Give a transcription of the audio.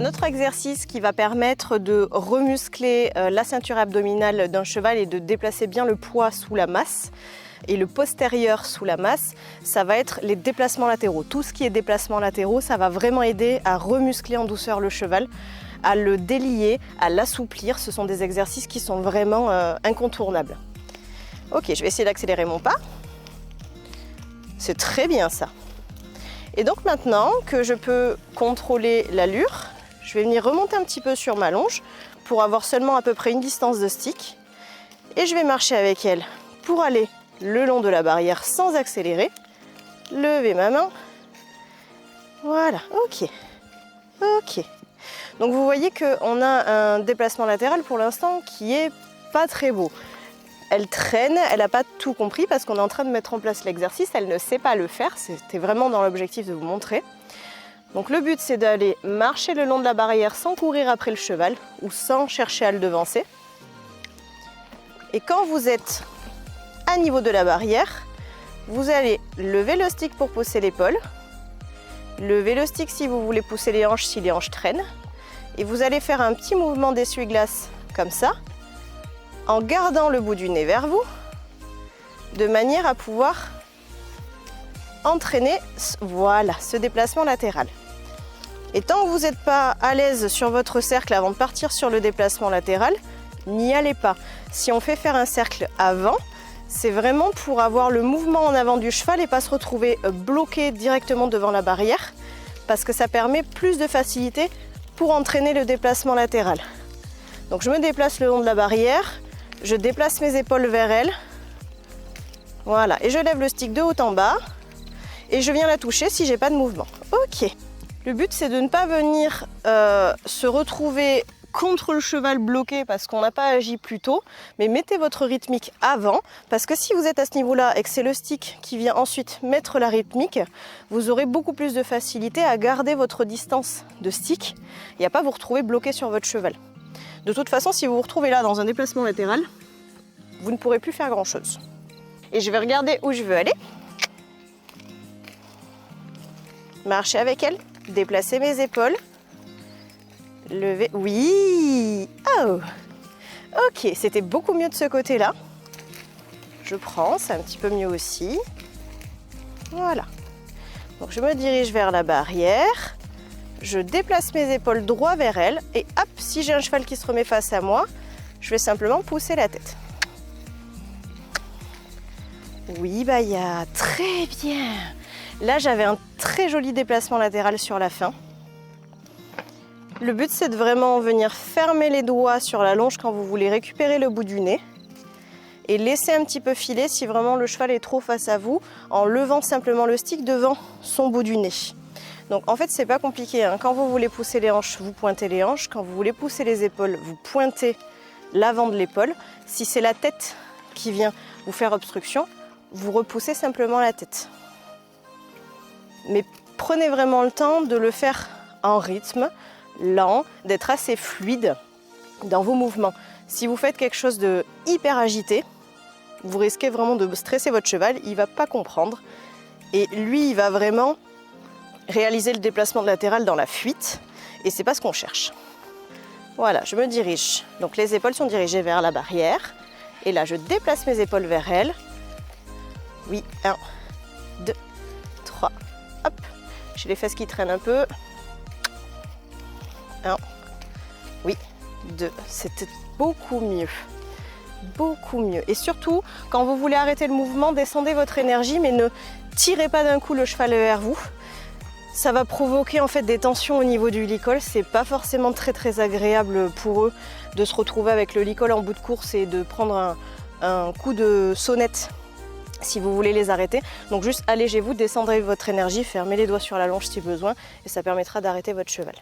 Un autre exercice qui va permettre de remuscler la ceinture abdominale d'un cheval et de déplacer bien le poids sous la masse et le postérieur sous la masse, ça va être les déplacements latéraux. Tout ce qui est déplacements latéraux, ça va vraiment aider à remuscler en douceur le cheval, à le délier, à l'assouplir. Ce sont des exercices qui sont vraiment incontournables. Ok, je vais essayer d'accélérer mon pas. C'est très bien ça. Et donc maintenant que je peux contrôler l'allure, je vais venir remonter un petit peu sur ma longe pour avoir seulement à peu près une distance de stick. Et je vais marcher avec elle pour aller le long de la barrière sans accélérer. Lever ma main. Voilà, ok. Ok. Donc vous voyez qu'on a un déplacement latéral pour l'instant qui est pas très beau. Elle traîne, elle n'a pas tout compris parce qu'on est en train de mettre en place l'exercice, elle ne sait pas le faire, c'était vraiment dans l'objectif de vous montrer. Donc le but c'est d'aller marcher le long de la barrière sans courir après le cheval ou sans chercher à le devancer. Et quand vous êtes à niveau de la barrière, vous allez lever le stick pour pousser l'épaule, lever le stick si vous voulez pousser les hanches, si les hanches traînent, et vous allez faire un petit mouvement d'essuie-glace comme ça, en gardant le bout du nez vers vous, de manière à pouvoir entraîner voilà, ce déplacement latéral. Et tant que vous n'êtes pas à l'aise sur votre cercle avant de partir sur le déplacement latéral, n'y allez pas. Si on fait faire un cercle avant, c'est vraiment pour avoir le mouvement en avant du cheval et pas se retrouver bloqué directement devant la barrière, parce que ça permet plus de facilité pour entraîner le déplacement latéral. Donc je me déplace le long de la barrière, je déplace mes épaules vers elle, voilà, et je lève le stick de haut en bas et je viens la toucher si j'ai pas de mouvement. Ok. Le but c'est de ne pas venir se retrouver contre le cheval bloqué parce qu'on n'a pas agi plus tôt, mais mettez votre rythmique avant, parce que si vous êtes à ce niveau-là et que c'est le stick qui vient ensuite mettre la rythmique, vous aurez beaucoup plus de facilité à garder votre distance de stick et à pas vous retrouver bloqué sur votre cheval. De toute façon, si vous vous retrouvez là dans un déplacement latéral, vous ne pourrez plus faire grand-chose. Et je vais regarder où je veux aller. Marcher avec elle, déplacer mes épaules. Lever, oui, oh, ok, c'était beaucoup mieux de ce côté-là. Je prends, c'est un petit peu mieux aussi. Voilà. Donc je me dirige vers la barrière, je déplace mes épaules droit vers elle et hop, si j'ai un cheval qui se remet face à moi, je vais simplement pousser la tête. Oui, Baya, très bien. Là, j'avais un très joli déplacement latéral sur la fin. Le but, c'est de vraiment venir fermer les doigts sur la longe quand vous voulez récupérer le bout du nez et laisser un petit peu filer si vraiment le cheval est trop face à vous en levant simplement le stick devant son bout du nez. Donc en fait, c'est pas compliqué, hein. Quand vous voulez pousser les hanches, vous pointez les hanches. Quand vous voulez pousser les épaules, vous pointez l'avant de l'épaule. Si c'est la tête qui vient vous faire obstruction, vous repoussez simplement la tête. Mais prenez vraiment le temps de le faire en rythme lent, d'être assez fluide dans vos mouvements. Si vous faites quelque chose de hyper agité, vous risquez vraiment de stresser votre cheval, il ne va pas comprendre et lui il va vraiment réaliser le déplacement latéral dans la fuite et c'est pas ce qu'on cherche. Voilà, je me dirige. Donc les épaules sont dirigées vers la barrière et là je déplace mes épaules vers elle. Oui, 1, 2, 3, hop, j'ai les fesses qui traînent un peu. 1, oui, 2, c'était beaucoup mieux. Beaucoup mieux. Et surtout, quand vous voulez arrêter le mouvement, descendez votre énergie, mais ne tirez pas d'un coup le cheval vers vous. Ça va provoquer en fait des tensions au niveau du licol. C'est pas forcément très agréable pour eux de se retrouver avec le licol en bout de course et de prendre un coup de sonnette si vous voulez les arrêter. Donc juste allégez-vous, descendez votre énergie, fermez les doigts sur la longe si besoin et ça permettra d'arrêter votre cheval.